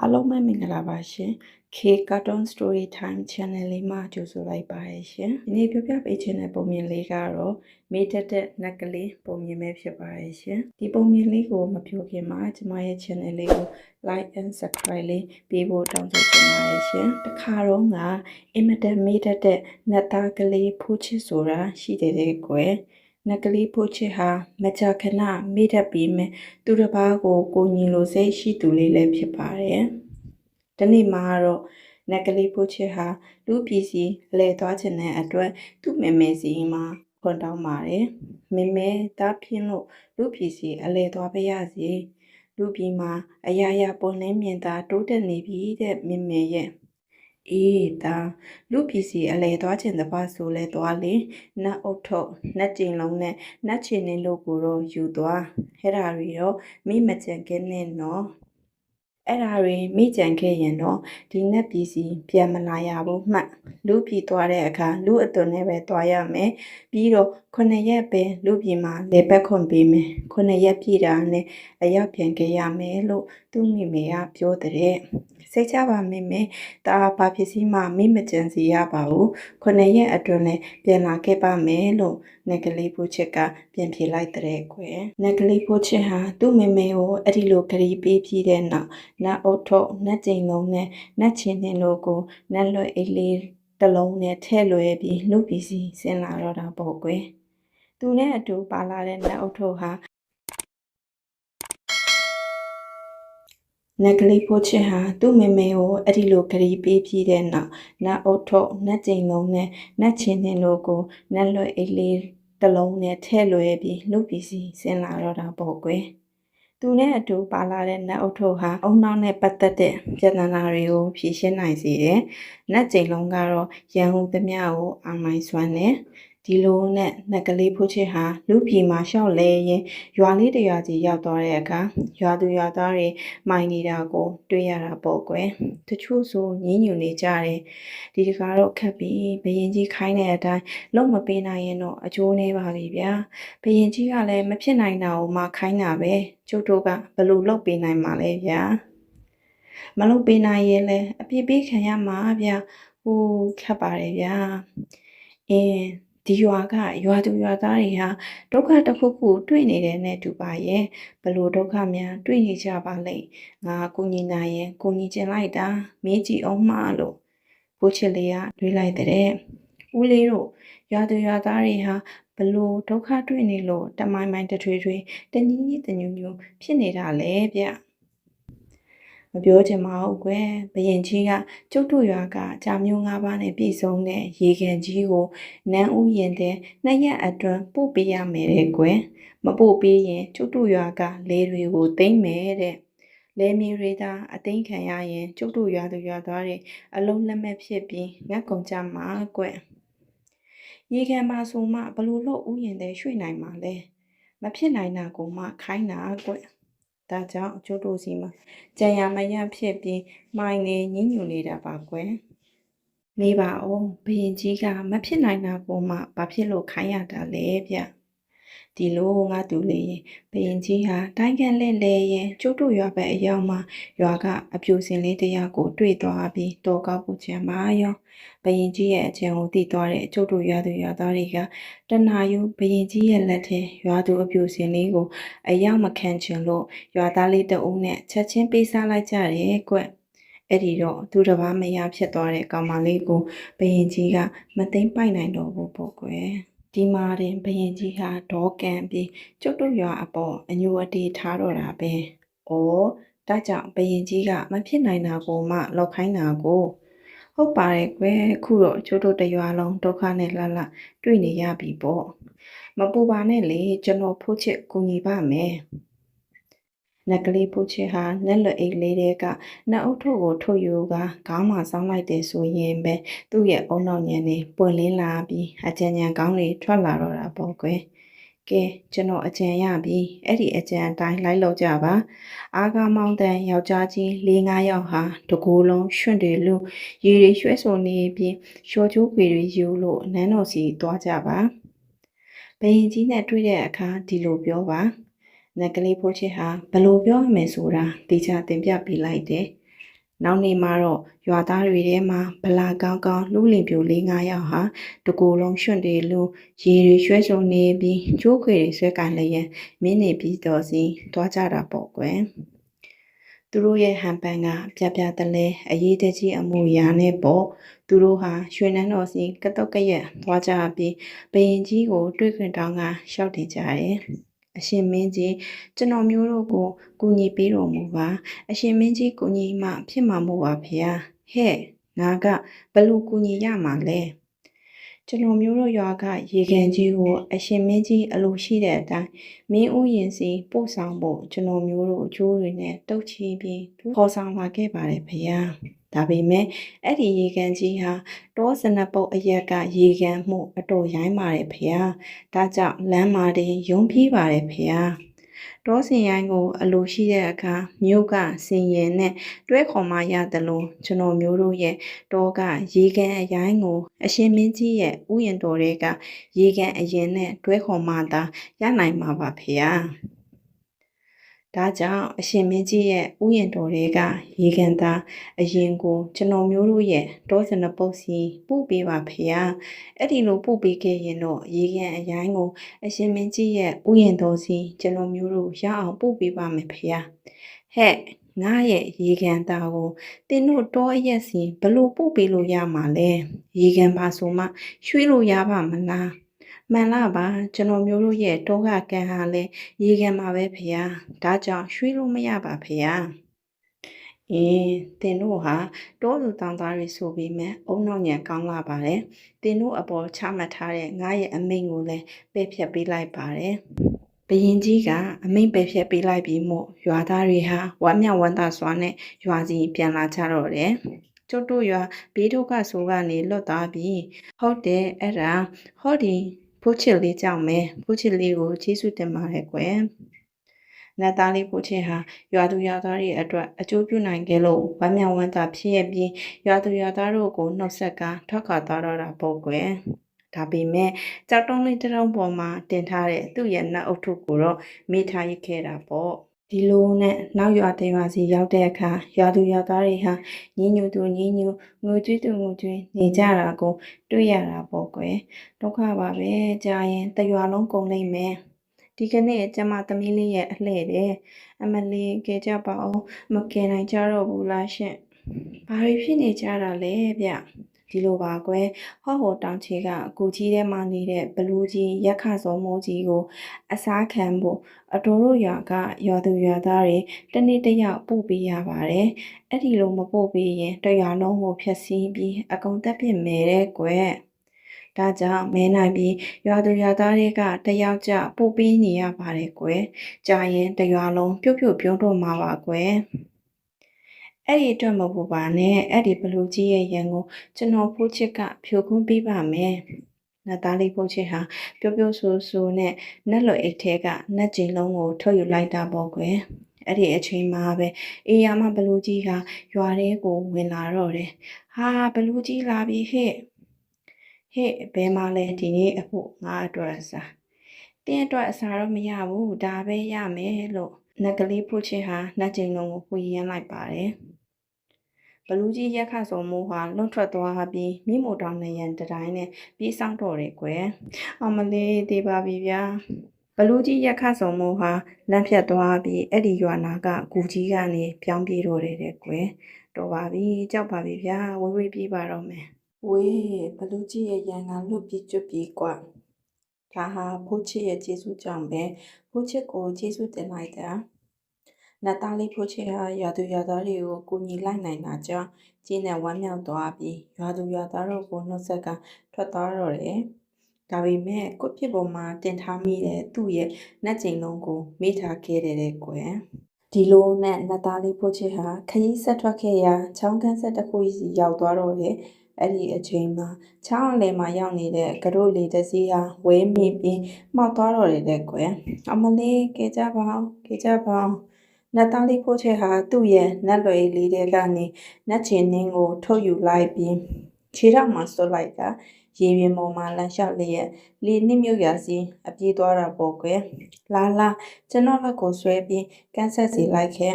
အားလုံးပဲမင်္ဂလာပါရှင် K Cartoon Story Time Channel လေးမှာကြိုဆိုလိုက်ပါရရှင်ဒီနေ့ပြောပြပေးခြင်းတဲ့ပုံမြင်လေးကတော့မေးတက်တဲ့နက်ကလေးပုံမြင်ပဲဖြစ်ပါရရှင်ဒီပုံမြင်လေးကိုမပြောခင်မှာကျွန်မရဲ့ channel လေးကို like and subscribe လေးပေးဖို့တောင်းဆိုချင်ပါရရှင်တခါတော့ကအင်မတန်မေးတက်တဲ့နတ်သားကလေးဖိုးချစ်ဆိုတာရှိတယ်တဲ့ကွယ်နက်ကလေးဖိုးချစ်ဟာမကြာခဏမေ့တတ်ပြီးမယ်သူတစ်ပါးကိုညီလိုစိတ်ရှိသူလေးလည်းဖြစ်ပါတယ်။ဒီနေ့မှာတော့နက်ကလေးဖိုးချစ်ဟာလူပြည်စီလဲသွားခြင်းတဲ့အတွက်သူ့မေမေစီမှာခွန်တောင်းပါတယ်။မေမေတားဖြင်းလို့လူပြည်စီအလဲသွားပါရစေ။လူပြည်မှာအရာရာပွန်လင်းမြင်သာတိုးတက်နေပြီတဲ့မေမေရဲ့အေးဒါလူပစ္စည်းအလဲသွားခြင်းတပါဆိုလဲသွားလေနတ်အုတ်ထုတ်နတ်ကျင်လုံးနဲ့နတ်ချင်နေလို့ကိုတော့ယူသွားအဲ့ဒါတွေတော့မိမကြံခဲ့နဲ့နော်အဲ့ဒါတွေမိကြံခဲ့ရင်တော့ဒီနတ်ပစ္စည်းပြန်မလာရဘူးမှတ်လူပြည်သွားတဲ့အခါလူအသွင်နဲ့ပဲသွားရမယ်ပြီးတော့9ရက်ပဲလူပြည်မှာလေပတ်ခွန်ပေးမယ်9ရက်ပြည့်တာနဲ့အရောက်ပြန်ခဲ့ရမယ်လို့သူ့မိမေကပြောတဲ့စိတ်ချပါမေမေဒါဘာဖြစ်စီမှမိမကြံစီရပါဘူး9ရက်အတွင်းနဲ့ပြန်လာခဲ့ပါမယ်လို့နက်ကလေးဖိုးချစ်ကပြန်ဖြေလိုက်တဲ့ကွယ်နက်ကလေးဖိုးချစ်ဟာသူ့မေမေကိုအဲ့ဒီလိုခရီးပေးပြီးတဲ့နောက်နတ်အုတ်ထုတ်နတ်ကျိန်လုံးနဲ့နတ်ချင်းနှင်းတို့ကိုနတ်လွယ်အိတ်လေးတစ်လုံးနဲ့ထဲ့လွယ်ပြီးလူပစ္စည်းဆင်းလာတော့တာပေါ့ကွယ်သူနဲ့အတူပါလာတဲ့နတ်အုတ်ထုတ်ဟာနက်ကလေးဖိုးချစ်ဟာသူ့မေမေကိုအဲ့ဒီလိုခရီးပေးပြီးတဲ့နောက်နတ်အုတ်ထုတ်နတ်ကျိန်လုံးနဲ့နတ်ချင်းနှင်းတို့ကိုနတ်လွယ်အိတ်လေးတစ်လုံးနဲ့ထဲ့လွယ်ပြီးလူပစ္စည်းဆင်းလာတော့တာပေါ့ကွယ်သူနဲ့အတူပါလာတဲ့နတ်အုတ်ထုတ်ဟာအုံနောက်နဲ့ပတ်သက်တဲ့ပြဿနာတွေကိုဖြေရှင်းနိုင်စေတယ်။နတ်ကျိန်လုံးကတော့ရန်ဟူသမျှကိုအာမိုင်းစွမ်းတယ်။ဒီလိုနဲ့နက်ကလေးဖိုးချစ်ဟာလူပြည်မှာရှောက်လဲရင်ရွာလေးတရွာကြီးရောက်သွားတဲ့အခါရွာသူရွာသားတွေမိုင်းနေတာကိုတွေ့ရတာပေါ့ကွယ်။တချို့ဆိုညင်းညူနေကြတယ်။ဒီတခါတော့ခက်ပြီးဘရင်ကြီးခိုင်းတဲ့အတိုင်းလုံးမပေးနိုင်ရင်တော့အကျိုးနေပါပြီဗျာ။ဘရင်ကြီးကလည်းမဖြစ်နိုင်တာကိုမှခိုင်းတာပဲ။ကျုပ်တို့ကဘယ်လိုလုပ်ပေးနိုင်မှာလဲဗျာ။မလုပ်ပေးနိုင်ရင်လည်းအပြစ်ပေးခံရမှာဗျာ။ဟိုခက်ပါတယ်ဗျာ။ဒီရွာကရွာသူရွာသားတွေဟာဒုက္ခတစ်ခုခုတွေ့နေတယ်နဲ့တူပါရဲ့ဘလို့ဒုက္ခများတွေ့နေကြပါလိမ့်ငါကိုညီနိုင်ရင်ကိုညီကျင်လိုက်တာမေးကြည့်အောင်မှလို့ကိုချစ်လေးကတွေးလိုက်တဲ့ဦးလေးတို့ရွာသူရွာသားတွေဟာဘလို့ဒုက္ခတွေ့နေလို့တမိုင်းမိုင်းတထွေထွေတညီးညီးတညူညူဖြစ်နေတာလေဗျမပြောချင်ပါဘူးကွယ်ဘရင်ကြီးကကျုပ်တို့ရွာကကြာမျိုး၅ပါးနဲ့ပြည်စုံတဲ့ရေကန်ကြီးကိုနန်းဦးရင်တဲ့2ရက်အတွင်းပို့ပေးရမယ်တဲ့ကွယ်မပို့ပေးရင်ကျုပ်တို့ရွာကလေတွေကိုသိမ့်မယ်တဲ့လဲမီရေတာအသိခံရရင်ကျုပ်တို့ရွာသူရွာသားတွေအလုံးလက်မဲ့ဖြစ်ပြီးငတ်ကုန်ကြမှာကွယ်ရေကန်မှာဆိုမှဘလို့လို့ဥယျာဉ်တဲ့ရွှေ့နိုင်မှာလဲမဖြစ်နိုင်တာကိုမှခိုင်းတာကွယ်ဒါကြောင့်ကျုပ်တို့စီမှာကြံရမရဖြစ်ပြီးမိုင်းနေညှဉ်းညူနေတာပါကွယ်နေပါဦးဘရင်ကြီးကမဖြစ်နိုင်တာကိုမှဘာဖြစ်လို့ခိုင်းရတာလဲဗျဒီလိုငါတူလေးရင်ဘရင်ကြီးဟာတိုင်းကန်လဲလဲရင်ကျုပ်တို့ရွာပဲအရောက်မှာရွာကအပြူစင်လေးတယောက်ကိုတွေ့သွားပြီးတော်ကောက်ပူချင်ပါရောဘရင်ကြီးရဲ့အချင်ကိုတည်သွားတဲ့ကျုပ်တို့ရွာသူရွာသားတွေကတနာယူဘရင်ကြီးရဲ့လက်ထဲရွာသူအပြူစင်လေးကိုအရောက်မခံချင်လို့ရွာသားလေးတအုပ်နဲ့ချက်ချင်းပေးစားလိုက်ကြတယ်ကွအဲ့ဒီတော့သူတစ်ပါးမရဖြစ်သွားတဲ့ကောင်မလေးကိုဘရင်ကြီးကမသိမ့်ပိုက်နိုင်တော့ဘူးပေါ့ကွယ်ဒီမှာတင်ဘရင်ကြီးဟာဒေါကန်ပြီးကျုပ်တို့ရွာအပေါ်အညိုအတေးထားတော့တာပဲ။အော်ဒါကြောင့်ဘရင်ကြီးကမဖြစ်နိုင်တာကိုမှလောက်ခိုင်းတာကိုဟုတ်ပါတယ်ကွယ်ခုတော့ကျုပ်တို့တရွာလုံးဒုက္ခနဲ့လှလှတွေ့နေရပြီပေါ့။မပူပါနဲ့လေကျွန်တော်ဖို့ချစ်ကူညီပါမယ်။နက်ကလေးဖိုးချစ်ဟာလက်လွတ်အိတ်လေးတွေကနတ်အုပ်ထုတ်ကိုထုတ်ယူကခေါင်းမှာဆောင်းလိုက်တယ်ဆိုရင်ပဲသူ့ရဲ့အုံနောက်ညံနေပွင့်လင်းလာပြီးအကြံဉာဏ်ကောင်းတွေထွက်လာတော့တာပေါ့ကွယ်ကဲကျွန်တော်အကြံရပြီအဲ့ဒီအကြံအတိုင်းလိုက်လို့ကြပါအားကားမောင်းတဲ့ယောက်ျားကြီး4-5ယောက်ဟာတကူလုံးရွှင့်တယ်လို့ရေတွေရွှဲဆိုနေပြီးရှော်ချိုးပေတွေယူလို့နန်းတော်စီသွားကြပါဘရင်ကြီးနဲ့တွေ့တဲ့အခါဒီလိုပြောပါနက်ကလေးဖိုးချစ်ဟာဘလို့ပြောရမယ်ဆိုတာတေချာတင်ပြပေးလိုက်တယ် နောက်နေ့မှာတော့ရွာသားတွေထဲမှာဗလာကောင်းကောင်းလူလင်ပြို၄၅ယောက်ဟာတကူလုံးရွှွန့်တွေလူရေတွေရွှဲစုံနေပြီးကျိုးခွေတွေဆွဲကန်လျက်မင်းနေပြီးတော်စီသွားကြတာပေါ့ကွယ်သူတို့ရဲ့ဟန်ပန်ကပြပြတလဲအရေးတကြီးအမှုရာနဲ့ပေါ့သူတို့ဟာရွှေနန်းတော်စီကတုတ်ကရက်သွားကြပြီးဘယင်ကြီးကိုတွေ့ခွင့်တောင်းကရှောက်တည်ကြတယ်အရှင်မင်းကြီးကျွန်တော်မျိုးတို့ကိုကူညီပေးတော်မူပါအရှင်မင်းကြီးကူညီမှဖြစ်မှာမို့ပါဖေဟာဟဲ့ငါကဘလို့ကူညီရမှာလဲကျွန်တော်မျိုးတို့ရွာကရေကန်ကြီးကိုအရှင်မင်းကြီးအလိုရှိတဲ့အတိုင်းမင်းဥယျင်စီပို့ဆောင်ဖို့ကျွန်တော်မျိုးတို့အကျိုးတွေနဲ့တုတ်ချီပြီးခေါ်ဆောင်လာခဲ့ပါတယ်ဖေဟာဒါပေမဲ့အဲ့ဒီရေကန်ကြီးဟာတောစနပုတ်အရက်ကရေကန်မှုအတော်ရိုင်းပါတယ်ဖေဟာဒါကြောင့်လမ်းမာတွေယုံပြေးပါတယ်ဖေဟာတောစင်ရိုင်းကိုအလိုရှိတဲ့အခါမြို့ကစင်ရင်နဲ့တွဲခေါ်မှရတယ်လို့ကျွန်တော်မျိုးတို့ရဲ့တောကရေကန်အရိုင်းကိုအရှင်မင်းကြီးရဲ့ဥယျာဉ်တော်တွေကရေကန်အရင်နဲ့တွဲခေါ်မှသာရနိုင်မှာပါဖေဟာဒါကြောင့်အရှင်မင်းကြီးရဲ့ဥယျာဉ်တော်တွေကရေကန်သားအရင်ကိုကျွန်တော်မျိုးတို့ရဲ့တောစနပုတ်စီပို့ပေးပါဖေဟာအဲ့ဒီလိုပို့ပေးခဲ့ရင်တော့ရေကန်အရိုင်းကိုအရှင်မင်းကြီးရဲ့ဥယျာဉ်တော်စီကျွန်တော်မျိုးတို့ရအောင်ပို့ပေးပါမယ်ဖေဟာဟဲ့ငါရဲ့ရေကန်သားကိုတင်တို့တောအရက်စီဘလို့ပို့ပေးလို့ရမှာလဲရေကန်ပါဆိုမှရွှေ့လို့ရပါမလားမှန်လားပါကျွန်တော်မျိုးတို့ရဲ့တောကကန်ဟာလဲရေကန်မှာပဲဖေဟာဒါကြောင့်ရွှေ့လို့မရပါဖေဟာတင်တို့ဟာတောသူတောင်သားတွေဆိုပြီးမှအုံနောက်ညံကောင်းလာပါတယ်တင်တို့အပေါ်ချမှတ်ထားတဲ့ငါရဲ့အမိန့်ကိုလည်းပယ်ဖျက်ပေးလိုက်ပါတယ်ဘယင်ကြီးကအမိန့်ပယ်ဖျက်ပေးလိုက်ပြီးမို့ရွာသားတွေဟာဝမ်းမြောက်ဝမ်းသာစွာနဲ့ရွာစီပြန်လာကြတော့တယ်ကျုပ်တို့ရွာဘေးဒုက္ခဆိုးကနေလွတ်သွားပြီဟုတ်တယ်အဲ့ဒါဟောဒီဖိုးချစ်လေးကြောင့်မယ်ဖိုးချစ်လေးကိုကျေးဇူးတင်ပါတယ်ကွယ်နတ်သားလေးဖိုးချစ်ဟာရွာသူရွာသားတွေအတွက်အကျိုးပြုနိုင်ခဲ့လို့ဝမ်းမြောက်ဝမ်းသာဖြစ်ရပြီးရွာသူရွာသားတို့ကိုနှုတ်ဆက်ကထွက်ခွာသွားတော့တာပေါ့ကွယ်ဒါပေမဲ့ကြောက်တုံးလေးတစ်လုံးပေါ်မှာတင်ထားတဲ့သူ့ရဲ့နတ်အုပ်ထုကိုတော့မိထားရခဲ့တာပေါ့ဒီလိုနဲ့နောက်ရွာတင်ရွာစီရောက်တဲ့အခါရွာသူရွာသားတွေဟာညင်းညူသူညင်းညူငိုကြွေးသူငိုကြွေးနေကြတာကိုတွေ့ရတာပေါ့ကွယ်ဒုက္ခပါပဲကြာရင်တရွာလုံးကုန်လိမ့်မယ်ဒီကနေ့ကျမသမီးလေးရဲ့အလှဲ့တဲ့အမလီကဲကြပါအောင်မကယ်နိုင်ကြတော့ဘူးလားရှင့်ဘာတွေဖြစ်နေကြတာလဲဗျဒီလိုပါကွယ်ဟောတောင်ချေကအကူကြီးထဲမှာနေတဲ့ဘလူးကြီးရက်ခစောမိုးကြီးကိုအစားခံဖို့အတော်တို့ရွာကရွာသူရွာသားတွေတနေ့တယောက်ပို့ပေးရပါတယ်အဲ့ဒီလိုမပို့ပေးရင်တရွာလုံးကိုဖျက်ဆီးပြီးအကုန်တက်ပြစ်မယ်တဲ့ကွယ်ဒါကြောင့်မဲနိုင်ပြီးရွာသူရွာသားတွေကတယောက်ကြပို့ပေးနေရပါတယ်ကွယ်ကြာရင်တရွာလုံးပြုတ်ပြုတ်ပြုံးတော့မှာပါကွယ်အဲ့ဒီအတွက်မဟုတ်ပါနဲ့အဲ့ဒီဘလူးကြီးရဲ့ရန်ကိုကျွန်တော်ဖိုးချစ်ကဖြိုခွင်းပေးပါမယ်နတ်သားလေးဖိုးချစ်ဟာပျော်ပျော်ဆိုဆိုနဲ့နတ်လွယ်အိတ်ထဲကနတ်ကျင်လုံးကိုထုတ်ယူလိုက်တာပေါ့ကွယ်အဲ့ဒီအချိန်မှာပဲအေယာမဘလူးကြီးဟာရွာထဲကိုဝင်လာတော့တယ်ဟာဘလူးကြီးလာပြီဟဲ့ဘယ်မှာလဲဒီနေ့အဖို့ငါအတွက်အစားတင်းအတွက်အစားတော့မရဘူးဒါပဲရမယ်လို့နတ်ကလေးဖိုးချစ်ဟာနတ်ကျင်လုံးကိုဖွေရမ်းလိုက်ပါတယ်ဘလူးကြီးရက်ခဆုံမိုးဟာလွတ်ထွက်သွားပြီးမိမို့တောင်နေရန်တိုင်းနဲ့ပြေးဆောင်တော့တယ်ကွယ်အမလေးသေးပါပြီဗျာဘလူးကြီးရက်ခဆုံမိုးဟာလမ်းဖြတ်သွားပြီးအဲ့ဒီရွာနာကဂူကြီးကနေပြောင်းပြေးတော့တယ်တဲ့ကွယ်တော်ပါပြီကြောက်ပါပြီဗျာဝေးဝေးပြေးပါတော့မယ်ဝေးဘလူးကြီးရဲ့ရန်ကလွတ်ပြီးကျွတ်ပြီးကွာဒါဟာဖိုးချစ်ရဲ့ကျေးဇူးကြောင့်ပဲဖိုးချစ်ကိုကျေးဇူးတင်လိုက်တာနတ်သားလေးဖိုးချစ်ဟာရွာသူရွာသားတွေကိုကူညီလိုက်နိုင်တာကြောင့်ကျင်းနဲ့ဝမ်းမြောက်သွားပြီးရွာသူရွာသားတို့ကိုနှုတ်ဆက်ကထွက်သွားတော့တယ်ဒါပေမဲ့ကိုဖြစ်ပေါ်မှာတင်ထားမိတဲ့သူ့ရဲ့နတ်ကျင်လုံးကိုမေ့ထားခဲ့တဲ့ကွယ်ဒီလိုနဲ့နတ်သားလေးဖိုးချစ်ဟာခရီးဆက်ထွက်ခဲ့ရာချောင်းကန်းဆက်တစ်ခုစီရောက်သွားတော့တယ်အဲ့ဒီအချိန်မှာချောင်းအလယ်မှာရောက်နေတဲ့ကတို့လေးတစ်စီးဟာဝဲမိပြီးမှောက်သွားတော့တယ်ကွယ်အမလေးကေကြပါအောင်နတ်သားလေးဖိုးချစ်ဟာသူ့ရဲ့နတ်လွယ်လေးတွေကနေနတ်ချင်နှင်းကိုထုတ်ယူလိုက်ပြီးခြေထောက်မှာဆွတ်လိုက်ကရေပြင်ပေါ်မှာလမ်းလျှောက်လျက်လေနစ်မြုပ်ရာစီအပြေးသွားတာပေါ့ကွယ်လာကျွန်တော်လက်ကိုဆွဲပြီးကန်းဆက်စီလိုက်ခဲ့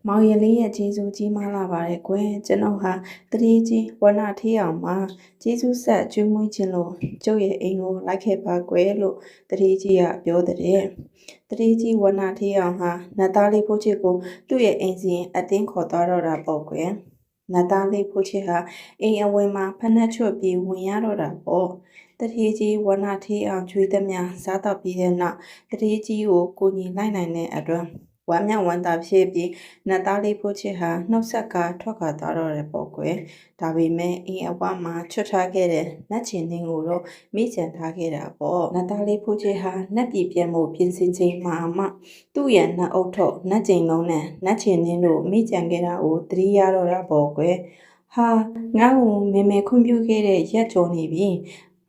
မောင်ရင်လေးရဲ့ကျေးဇူးကြီးမားလာပါတယ်ကွယ်ကျွန်တော်ဟာတတိကြီးဝဏထေးအောင်မှာကျေးဇူးဆက်ကျွေးမွေးခြင်းလို့ကျုပ်ရဲ့အိမ်ကိုလိုက်ခဲ့ပါကွယ်လို့တတိကြီးကပြောတဲ့တတိကြီးဝဏထေးအောင်ဟာနတ်သားလေးဖိုးချစ်ကိုသူ့ရဲ့အိမ်စီရင်အတင်းခေါ်သွားတော့တာပေါ့ကွယ်နတ်သားလေးဖိုးချစ်ဟာအိမ်အဝင်မှာဖနှက်ချွတ်ပြီးဝင်ရတော့တာပေါ့တတိကြီးဝဏထေးအောင်ကျွေးသည်များစားတော့ပြီးတဲ့နောက်တတိကြီးကိုကိုညီလိုက်နိုင်တဲ့အတွက်ဝမ်းမြောက်ဝမ်းသာဖြစ်ပြီးနတ်သားလေးဖိုးချစ်ဟာနှုတ်ဆက်ကာထွက်ခွာသွားတော့တယ်ပေါ့ကွယ်ဒါပေမဲ့အင်းအဝမှာချွတ်ထားခဲ့တဲ့နတ်ချင်နှင်းကိုတော့မိချန်ထားခဲ့တာပေါ့နတ်သားလေးဖိုးချစ်ဟာနတ်ပြည်ပြန်ဖို့ပြင်ဆင်ချိန်မှာမှသူ့ရဲ့နတ်အုပ်ထုပ်နတ်ကျိန်လုံးနဲ့နတ်ချင်နှင်းတို့မိချန်ခဲ့တာကိုသတိရတော့တာပေါ့ကွယ်ဟာငါ့ကိုမေမေခွင့်ပြုခဲ့တဲ့ရက်ကျော်နေပြီ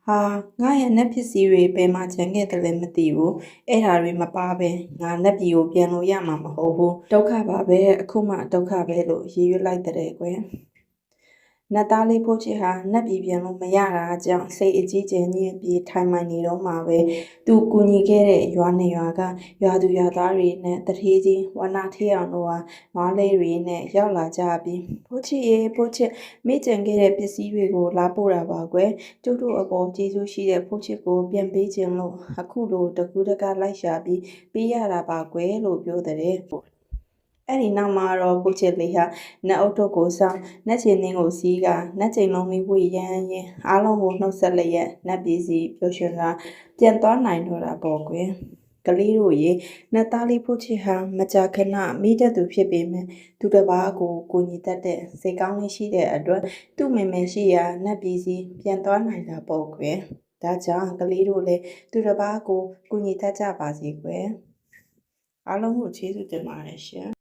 ဟာငါရဲ့နက်ပစ္စည်းတွေဘယ်မှာကျန်ခဲ့တယ်လဲမသိဘူးအဲ့ဒါတွေမပါပဲငါလက်ပြည်ကိုပြန်လို့ရမှာမဟုတ်ဘူးဒုက္ခပါပဲအခုမှဒုက္ခပဲလို့ရည်ရွယ်လိုက်တဲ့ကွယ်နတ်သားလေးဖိုးချစ်ဟာနတ်ပြည်ပြန်လို့မရတာကြောင့်စိတ်အကြီးကျယ်ညစ်ပြီးထိုင်မှန်နေတော့မှပဲသူကူညီခဲ့တဲ့ရွာနေရွာကရွာသူရွာသားတွေနဲ့တထေးကြီးဝနာထေးအောင်တို့ဟာနွားလေးတွေနဲ့ရောက်လာကြပြီးဖိုးချစ်ရေဖိုးချစ်မိကျန်ခဲ့တဲ့ပစ္စည်းတွေကိုလာပို့တာပါကွယ်ကျုပ်တို့အပေါ်ကျေးဇူးရှိတဲ့ဖိုးချစ်ကိုပြန်ပေးခြင်းလို့အခုလိုတကူးတကလိုက်ရှာပြီးပေးရတာပါကွယ်လို့ပြောတဲ့အဲ့ဒီနောက်မှာတော့ကိုချစ်လေးဟာနတ်အုပ်တို့ကိုဆောင်နတ်ချင်းနှင်းကိုစီးကနတ်ချိန်လုံးလေးဝေရန်ရင်အားလုံးကိုနှုတ်ဆက်လျက်နတ်ပြည်စီပျော်ရွှင်စွာပြန်သွားနိုင်တော့တာပေါ့ကွယ်ကလေးတို့ရေနတ်သားလေးဖို့ချစ်ဟာမကြာခဏမိတတ်သူဖြစ်ပေမဲ့သူတစ်ပါးကိုကိုညီတတ်တဲ့စိတ်ကောင်းလေးရှိတဲ့အတွက်သူ့မေမေရှိရာနတ်ပြည်စီပြန်သွားနိုင်တာပေါ့ကွယ်ဒါကြောင့်ကလေးတို့လည်းသူတစ်ပါးကိုကိုညီတတ်ကြပါစေကွယ်အားလုံးကိုကျေးဇူးတင်ပါတယ်ရှင်